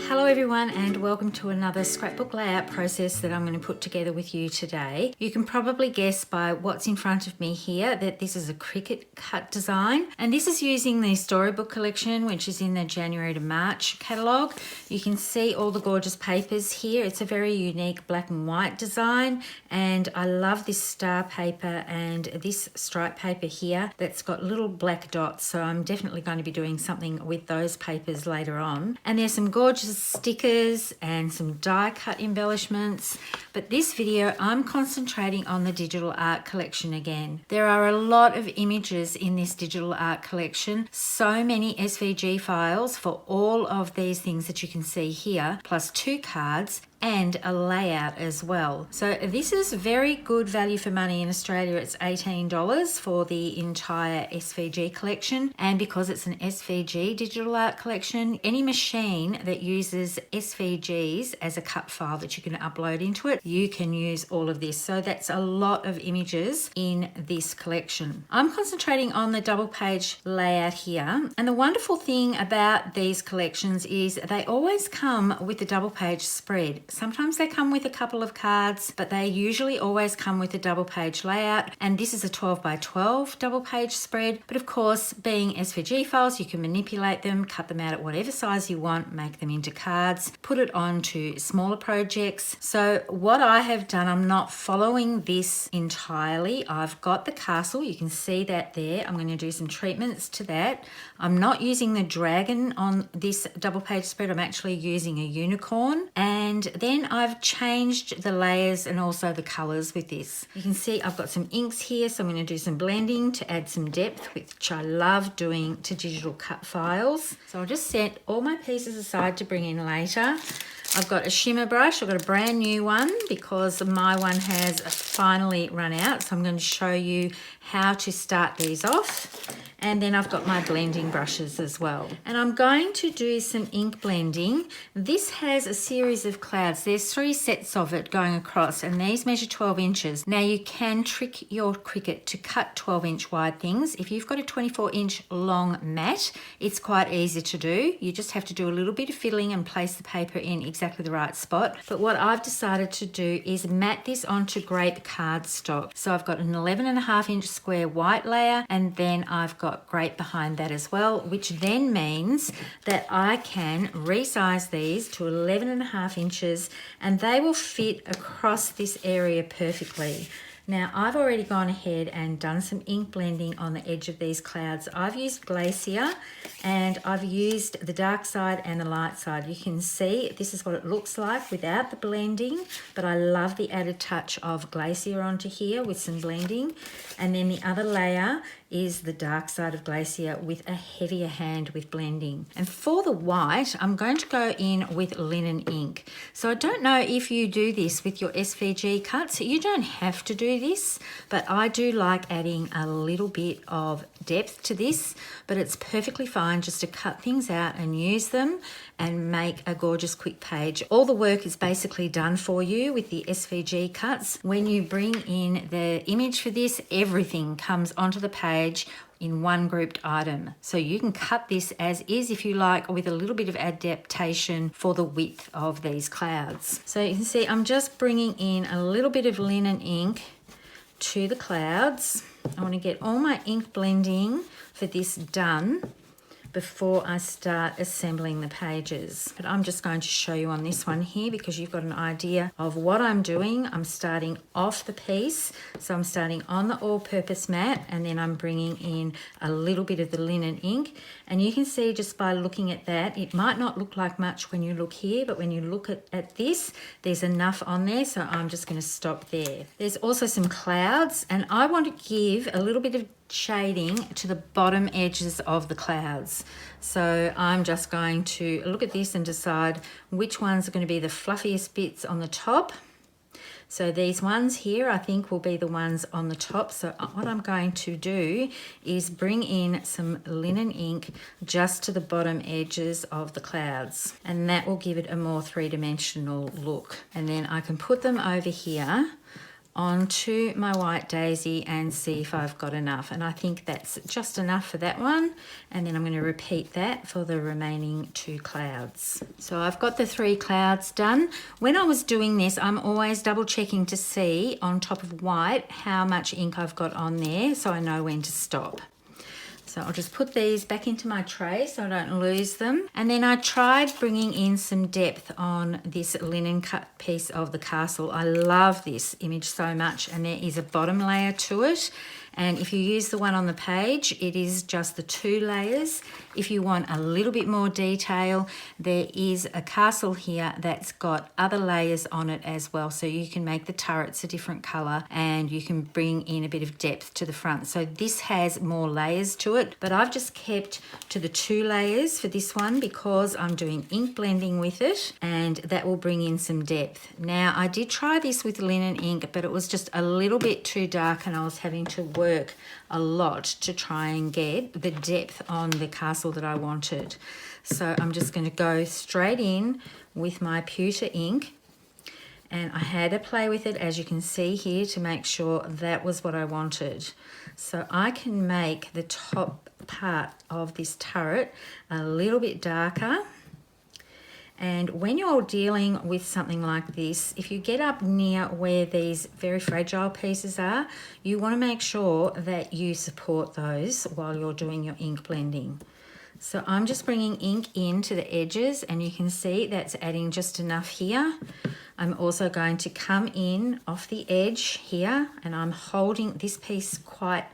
Hello everyone and welcome to another scrapbook layout process that I'm going to put together with you today. You can probably guess by what's in front of me here that this is a Cricut cut design, and this is using the Storybook collection, which is in the January to March catalogue. You can see all the gorgeous papers here. It's a very unique black and white design, and I love this star paper and this stripe paper here that's got little black dots, so I'm definitely going to be doing something with those papers later on. And there's some gorgeous stickers and some die cut embellishments, but this video I'm concentrating on the digital art collection again. There are a lot of images in this digital art collection, so many SVG files for all of these things that you can see here, plus 2 cards and a layout as well. So this is very good value for money. In Australia it's $18 for the entire SVG collection, and because it's an SVG digital art collection, any machine that uses SVGs as a cut file that you can upload into it, you can use all of this. So that's a lot of images in this collection. I'm concentrating on the double page layout here, and the wonderful thing about these collections is they always come with a double page spread. Sometimes they come with a couple of cards, but they usually always come with a double page layout, and this is a 12 by 12 double page spread. But of course, being SVG files, you can manipulate them, cut them out at whatever size you want, make them into cards, put it onto smaller projects. So what I have done, I'm not following this entirely. I've got the castle, you can see that there. I'm going to do some treatments to that. I'm not using the dragon on this double page spread, I'm actually using a unicorn, and then I've changed the layers and also the colors with this. You can see I've got some inks here, so I'm going to do some blending to add some depth, which I love doing to digital cut files. So I'll just set all my pieces aside to bring in later. I've got a shimmer brush. I've got a brand new one because my one has finally run out, so I'm going to show you how to start these off. And then I've got my blending brushes as well. And I'm going to do some ink blending. This has a series of clouds. There's 3 sets of it going across, and these measure 12 inches. Now you can trick your Cricut to cut 12-inch wide things. If you've got a 24-inch long mat, it's quite easy to do. You just have to do a little bit of fiddling and place the paper in exactly the right spot. But what I've decided to do is mat this onto grape cardstock. So I've got an 11.5-inch square white layer, and then I've got grape behind that as well, which then means that I can resize these to 11.5 inches and they will fit across this area perfectly. Now I've already gone ahead and done some ink blending on the edge of these clouds. I've used Glacier and I've used the dark side and the light side. You can see this is what it looks like without the blending, but I love the added touch of Glacier onto here with some blending. And then the other layer is the dark side of Glacier with a heavier hand with blending. And for the white, I'm going to go in with linen ink. So I don't know if you do this with your SVG cuts. You don't have to do this, but I do like adding a little bit of depth to this, but it's perfectly fine just to cut things out and use them and make a gorgeous quick page. All the work is basically done for you with the SVG cuts. When you bring in the image for this, everything comes onto the page in one grouped item. So you can cut this as is if you like, with a little bit of adaptation for the width of these clouds. So you can see I'm just bringing in a little bit of linen ink to the clouds. I want to get all my ink blending for this done before I start assembling the pages. But I'm just going to show you on this one here because you've got an idea of what I'm doing. I'm starting off the piece. So I'm starting on the all-purpose mat, and then I'm bringing in a little bit of the linen ink. And you can see just by looking at that, it might not look like much when you look here, but when you look at this, there's enough on there. So I'm just going to stop there. There's also some clouds, and I want to give a little bit of shading to the bottom edges of the clouds. So I'm just going to look at this and decide which ones are going to be the fluffiest bits on the top. So these ones here I think will be the ones on the top. So what I'm going to do is bring in some linen ink just to the bottom edges of the clouds, and that will give it a more 3-dimensional look. And then I can put them over here onto my white daisy and see if I've got enough. And I think that's just enough for that one. And then I'm going to repeat that for the remaining 2 clouds. So I've got the 3 clouds done. When I was doing this, I'm always double checking to see on top of white how much ink I've got on there so I know when to stop. So I'll just put these back into my tray so I don't lose them. And then I tried bringing in some depth on this linen cut piece of the castle. I love this image so much, and there is a bottom layer to it. And if you use the one on the page, it is just the 2 layers. If you want a little bit more detail, there is a castle here that's got other layers on it as well. So you can make the turrets a different colour and you can bring in a bit of depth to the front. So this has more layers to it, but I've just kept to the 2 layers for this one because I'm doing ink blending with it, and that will bring in some depth. Now, I did try this with linen ink, but it was just a little bit too dark and I was having to work a lot to try and get the depth on the castle that I wanted. So I'm just going to go straight in with my pewter ink, and I had to play with it, as you can see here, to make sure that was what I wanted. So I can make the top part of this turret a little bit darker. And when you're dealing with something like this, if you get up near where these very fragile pieces are, you want to make sure that you support those while you're doing your ink blending. So I'm just bringing ink into the edges, and you can see that's adding just enough here. I'm also going to come in off the edge here, and I'm holding this piece quite,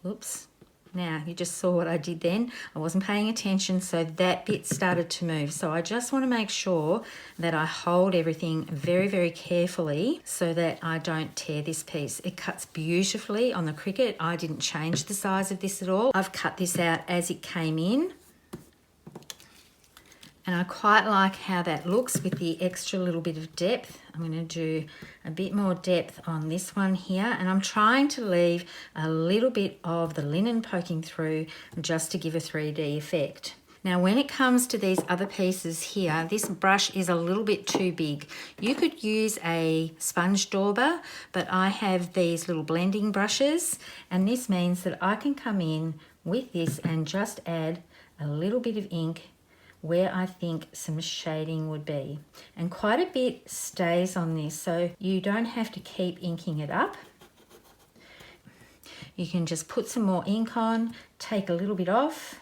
oops. Now, you just saw what I did then. I wasn't paying attention, so that bit started to move. So I just want to make sure that I hold everything very, very carefully so that I don't tear this piece. It cuts beautifully on the Cricut. I didn't change the size of this at all. I've cut this out as it came in. And I quite like how that looks with the extra little bit of depth. I'm going to do a bit more depth on this one here, and I'm trying to leave a little bit of the linen poking through just to give a 3D effect. Now, when it comes to these other pieces here, this brush is a little bit too big. You could use a sponge dauber, but I have these little blending brushes, and this means that I can come in with this and just add a little bit of ink where I think some shading would be. And quite a bit stays on this, so you don't have to keep inking it up. You can just put some more ink on, take a little bit off,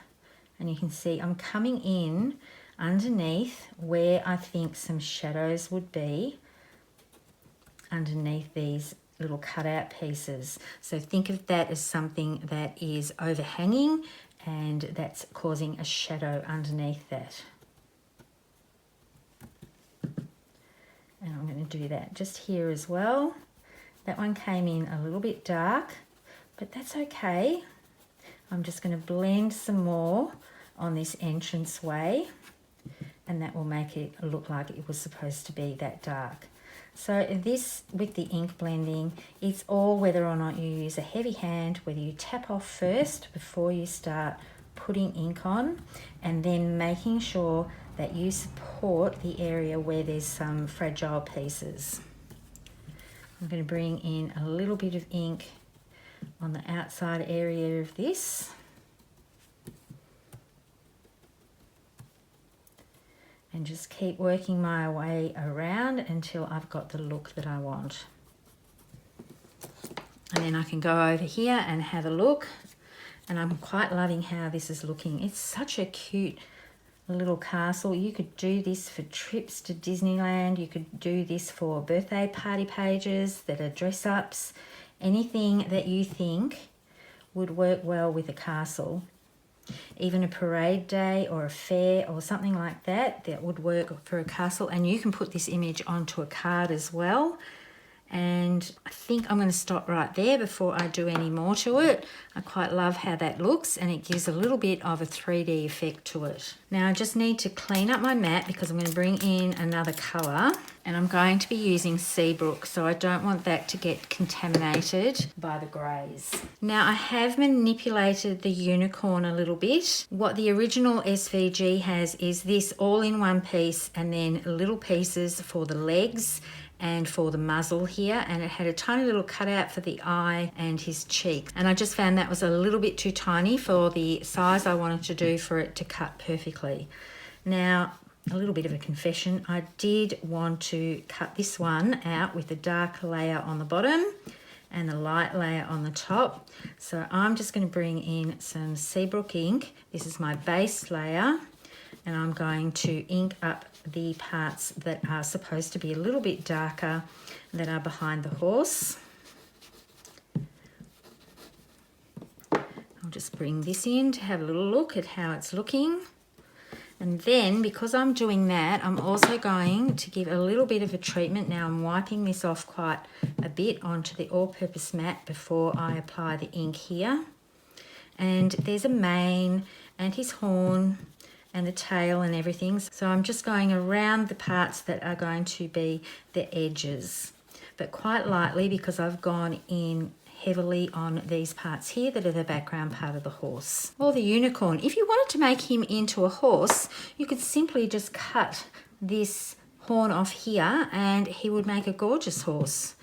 and you can see I'm coming in underneath where I think some shadows would be underneath these little cutout pieces. So think of that as something that is overhanging and that's causing a shadow underneath that. And I'm going to do that just here as well. That one came in a little bit dark, but that's okay. I'm just going to blend some more on this entrance way, and that will make it look like it was supposed to be that dark. So this, with the ink blending, it's all whether or not you use a heavy hand, whether you tap off first before you start putting ink on, and then making sure that you support the area where there's some fragile pieces. I'm going to bring in a little bit of ink on the outside area of this. And just keep working my way around until I've got the look that I want. And then I can go over here and have a look. And I'm quite loving how this is looking. It's such a cute little castle. You could do this for trips to Disneyland. You could do this for birthday party pages that are dress-ups. Anything that you think would work well with a castle. Even a parade day or a fair or something like that, that would work for a castle. And you can put this image onto a card as well. And I think I'm going to stop right there before I do any more to it. I quite love how that looks, and it gives a little bit of a 3D effect to it. Now I just need to clean up my mat because I'm going to bring in another colour, and I'm going to be using Seabrook, so I don't want that to get contaminated by the greys. Now I have manipulated the unicorn a little bit. What the original SVG has is this all in one piece, and then little pieces for the legs and for the muzzle here, and it had a tiny little cutout for the eye and his cheek, and I just found that was a little bit too tiny for the size I wanted to do for it to cut perfectly. Now, a little bit of a confession, I did want to cut this one out with a dark layer on the bottom and the light layer on the top. So I'm just going to bring in some Seabrook ink. This is my base layer, and I'm going to ink up the parts that are supposed to be a little bit darker that are behind the horse. I'll just bring this in to have a little look at how it's looking. And then, because I'm doing that, I'm also going to give a little bit of a treatment. Now I'm wiping this off quite a bit onto the all-purpose mat before I apply the ink here. And there's a mane and his horn and the tail and everything. So I'm just going around the parts that are going to be the edges, but quite lightly because I've gone in heavily on these parts here that are the background part of the horse or the unicorn. If you wanted to make him into a horse, you could simply just cut this horn off here and he would make a gorgeous horse.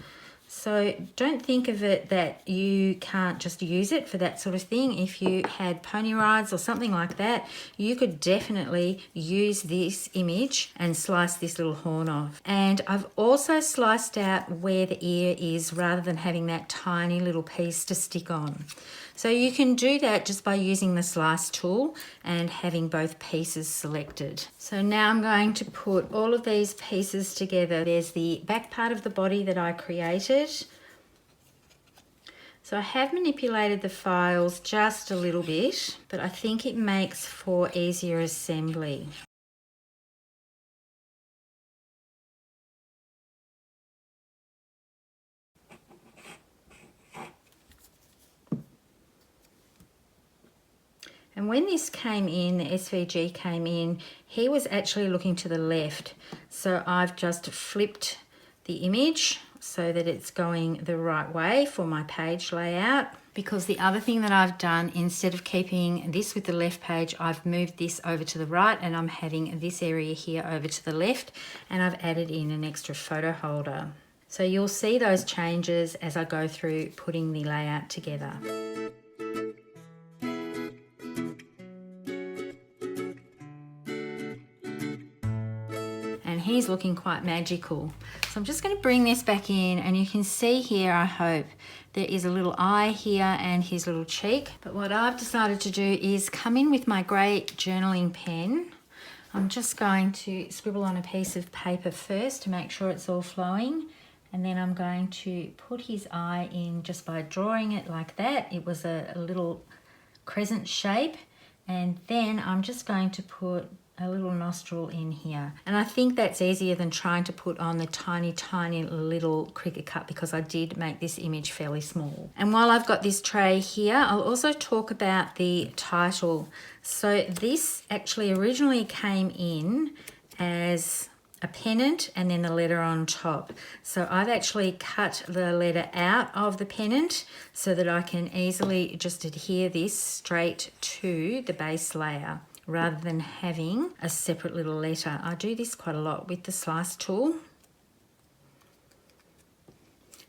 So don't think of it that you can't just use it for that sort of thing. If you had pony rides or something like that, you could definitely use this image and slice this little horn off. And I've also sliced out where the ear is rather than having that tiny little piece to stick on. So you can do that just by using the slice tool and having both pieces selected. So now I'm going to put all of these pieces together. There's the back part of the body that I created. So I have manipulated the files just a little bit, but I think it makes for easier assembly. And when this came in, the SVG came in, he was actually looking to the left. So I've just flipped the image so that it's going the right way for my page layout. Because the other thing that I've done, instead of keeping this with the left page, I've moved this over to the right and I'm having this area here over to the left, and I've added in an extra photo holder. So you'll see those changes as I go through putting the layout together. And he's looking quite magical. So I'm just going to bring this back in, and you can see here, I hope, there is a little eye here and his little cheek. But what I've decided to do is come in with my grey journaling pen. I'm just going to scribble on a piece of paper first to make sure it's all flowing. And then I'm going to put his eye in just by drawing it like that. It was a little crescent shape. And then I'm just going to put a little nostril in here. And I think that's easier than trying to put on the tiny, tiny little cricket cut, because I did make this image fairly small. And while I've got this tray here, I'll also talk about the title. So this actually originally came in as a pennant and then the letter on top. So I've actually cut the letter out of the pennant so that I can easily just adhere this straight to the base layer, rather than having a separate little letter. I do this quite a lot with the slice tool.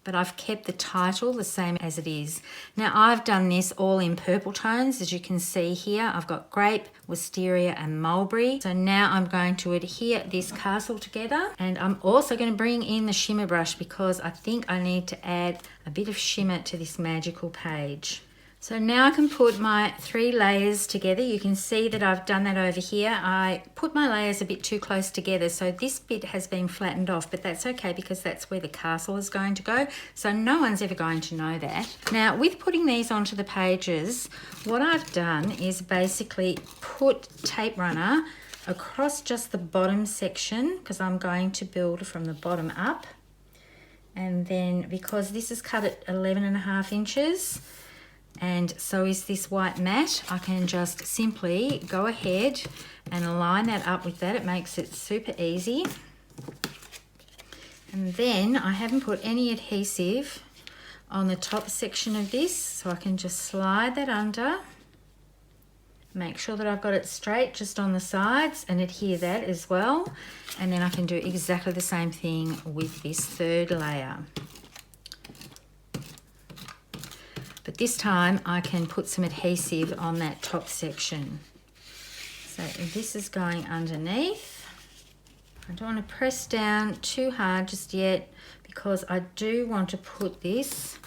But I've kept the title the same as it is. Now I've done this all in purple tones, as you can see here. I've got grape, wisteria and mulberry. So now I'm going to adhere this castle together, and I'm also going to bring in the shimmer brush because I think I need to add a bit of shimmer to this magical page. So now I can put my 3 layers together. You can see that I've done that over here. I put my layers a bit too close together, so this bit has been flattened off, but that's okay because that's where the castle is going to go. So no one's ever going to know that. Now with putting these onto the pages, what I've done is basically put tape runner across just the bottom section, because I'm going to build from the bottom up. And then because this is cut at 11.5 inches, and so is this white mat, I can just simply go ahead and align that up with that. It makes it super easy. And then I haven't put any adhesive on the top section of this, so I can just slide that under Make sure that I've got it straight just on the sides and adhere that as well. And then I can do exactly the same thing with this third layer. But this time I can put some adhesive on that top section. So this is going underneath. I don't want to press down too hard just yet because I do want to put this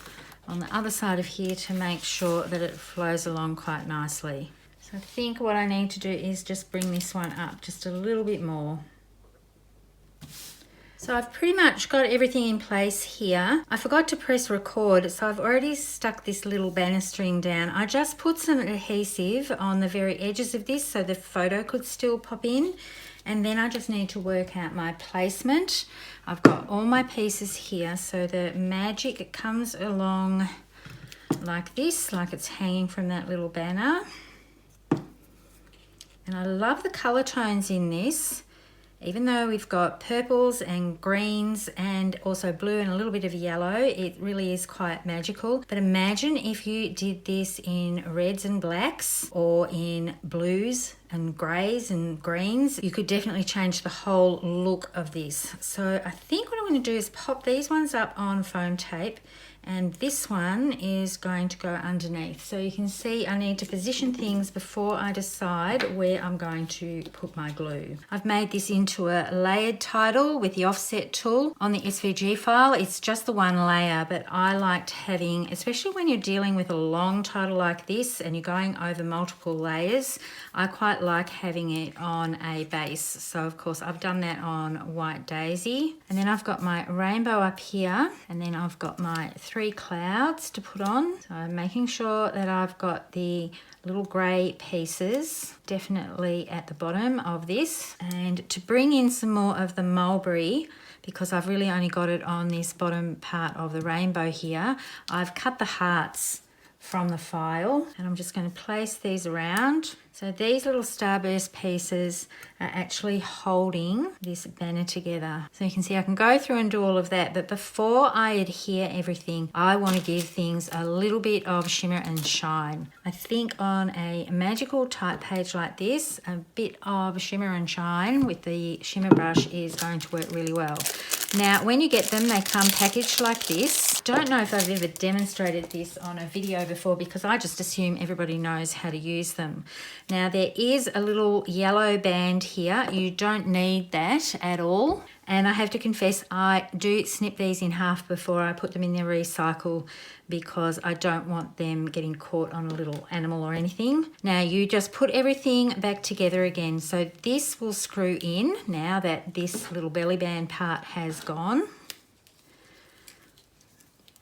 on the other side of here to make sure that it flows along quite nicely. So I think what I need to do is just bring this one up just a little bit more. So I've pretty much got everything in place here. I forgot to press record, so I've already stuck this little banistering down. I just put some adhesive on the very edges of this so the photo could still pop in. And then I just need to work out my placement. I've got all my pieces here, so the magic comes along like this, like it's hanging from that little banner. And I love the color tones in this. Even though we've got purples and greens and also blue and a little bit of yellow, it really is quite magical. But imagine if you did this in reds and blacks or in blues and greys and greens. You could definitely change the whole look of this. So I think what I'm going to do is pop these ones up on foam tape, and this one is going to go underneath. So you can see I need to position things before I decide where I'm going to put my glue. I've made this into a layered title with the offset tool. On the SVG file, it's just the one layer, but I liked having, especially when you're dealing with a long title like this and you're going over multiple layers, I quite like having it on a base. So of course I've done that on White Daisy. And then I've got my rainbow up here, and then I've got my 3 clouds to put on. So I'm making sure that I've got the little grey pieces definitely at the bottom of this. And to bring in some more of the mulberry, because I've really only got it on this bottom part of the rainbow here, I've cut the hearts from the file, and I'm just going to place these around. So these little starburst pieces are actually holding this banner together. So you can see I can go through and do all of that, but before I adhere everything, I want to give things a little bit of shimmer and shine. I think on a magical type page like this, a bit of shimmer and shine with the shimmer brush is going to work really well. Now, when you get them, they come packaged like this. Don't know if I've ever demonstrated this on a video before because I just assume everybody knows how to use them. Now, there is a little yellow band here. You don't need that at all. And I have to confess, I do snip these in half before I put them in the recycle because I don't want them getting caught on a little animal or anything. Now you just put everything back together again. So this will screw in now that this little belly band part has gone.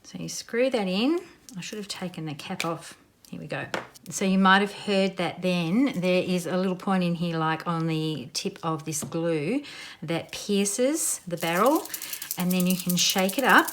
So you screw that in. I should have taken the cap off. Here we go. So you might have heard that then there is a little point in here like on the tip of this glue that pierces the barrel, and then you can shake it up.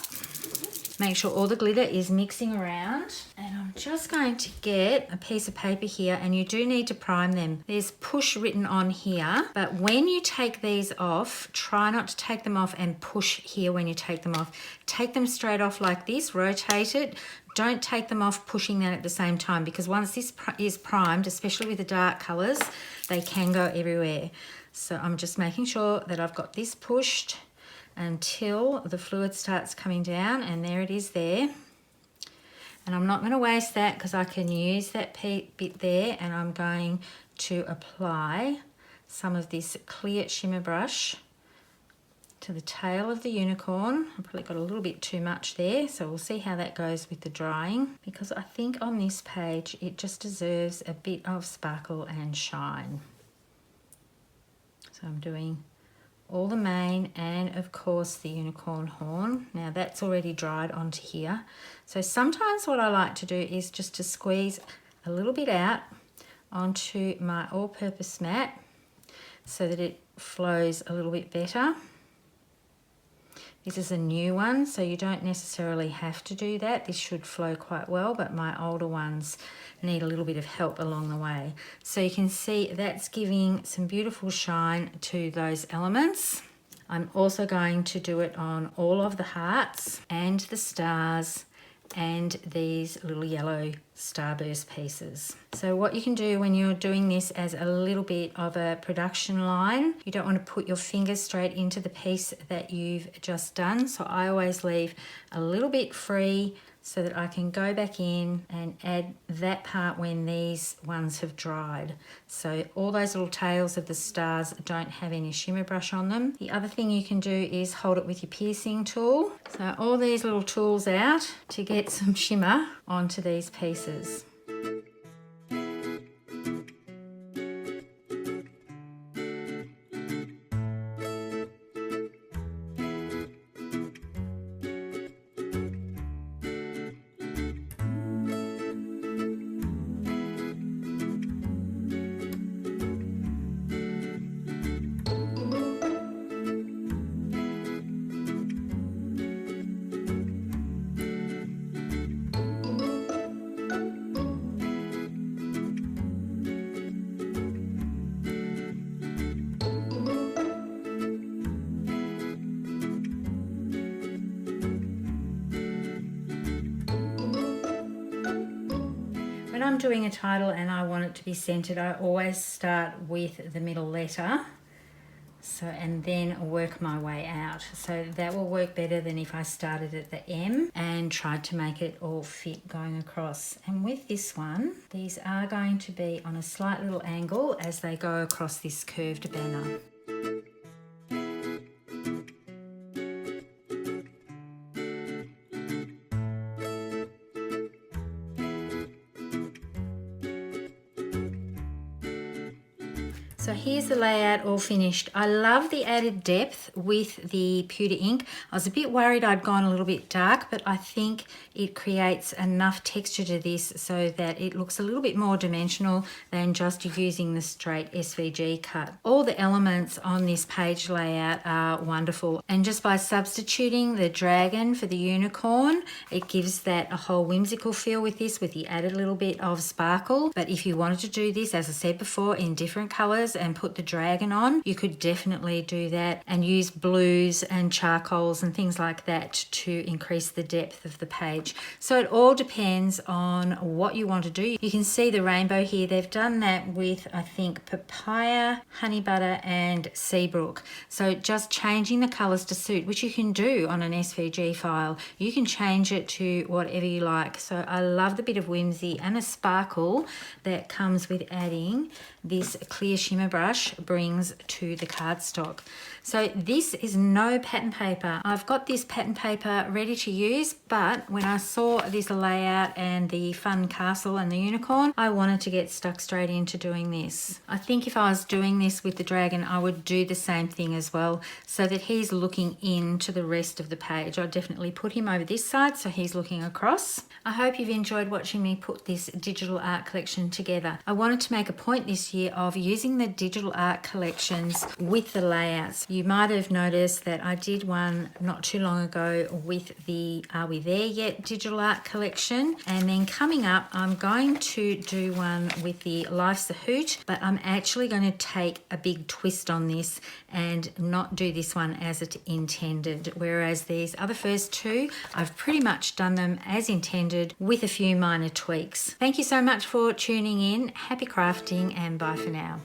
Make sure all the glitter is mixing around. And I'm just going to get a piece of paper here, and you do need to prime them. There's push written on here, but when you take these off, try not to take them off and push here when you take them off. Take them straight off like this, rotate it. Don't take them off pushing that at the same time, because once this is primed, especially with the dark colours, they can go everywhere. So I'm just making sure that I've got this pushed until the fluid starts coming down, and there it is there. And I'm not going to waste that because I can use that bit there, and I'm going to apply some of this clear shimmer brush to the tail of the unicorn. I probably got a little bit too much there, so we'll see how that goes with the drying, because I think on this page it just deserves a bit of sparkle and shine. So I'm doing all the mane and of course the unicorn horn. Now that's already dried onto here. So sometimes what I like to do is just to squeeze a little bit out onto my all-purpose mat so that it flows a little bit better. This is a new one, so you don't necessarily have to do that. This should flow quite well, but my older ones need a little bit of help along the way. So you can see that's giving some beautiful shine to those elements. I'm also going to do it on all of the hearts and the stars and these little yellow starburst pieces. So what you can do when you're doing this as a little bit of a production line, you don't want to put your fingers straight into the piece that you've just done. So I always leave a little bit free so that I can go back in and add that part when these ones have dried. So all those little tails of the stars don't have any shimmer brush on them. The other thing you can do is hold it with your piercing tool. So all these little tools out to get some shimmer onto these pieces. When I'm doing a title and I want it to be centered, I always start with the middle letter. And then work my way out. So that will work better than if I started at the M and tried to make it all fit going across. And with this one, these are going to be on a slight little angle as they go across this curved banner. So here's the layout all finished. I love the added depth with the pewter ink. I was a bit worried I'd gone a little bit dark, but I think it creates enough texture to this so that it looks a little bit more dimensional than just using the straight SVG cut. All the elements on this page layout are wonderful, and just by substituting the dragon for the unicorn, it gives that a whole whimsical feel with this, with the added little bit of sparkle. But if you wanted to do this, as I said before, in different colors and put the dragon on, you could definitely do that and use blues and charcoals and things like that to increase the depth of the page. So it all depends on what you want to do. You can see the rainbow here. They've done that with, I think, papaya, honey butter and seabrook. So just changing the colors to suit, which you can do on an SVG file. You can change it to whatever you like. So I love the bit of whimsy and the sparkle that comes with adding this clear shimmer brush brings to the cardstock. So this is no pattern paper. I've got this pattern paper ready to use, but when I saw this layout and the fun castle and the unicorn, I wanted to get stuck straight into doing this. I think if I was doing this with the dragon, I would do the same thing as well, so that he's looking into the rest of the page. I'd definitely put him over this side so he's looking across. I hope you've enjoyed watching me put this digital art collection together. I wanted to make a point this year of using the digital art collections with the layouts. You might have noticed that I did one not too long ago with the Are We There Yet digital art collection, and then coming up I'm going to do one with the Life's a Hoot, but I'm actually going to take a big twist on this and not do this one as it intended, whereas these other first two I've pretty much done them as intended with a few minor tweaks. Thank you so much for tuning in. Happy crafting and bye for now.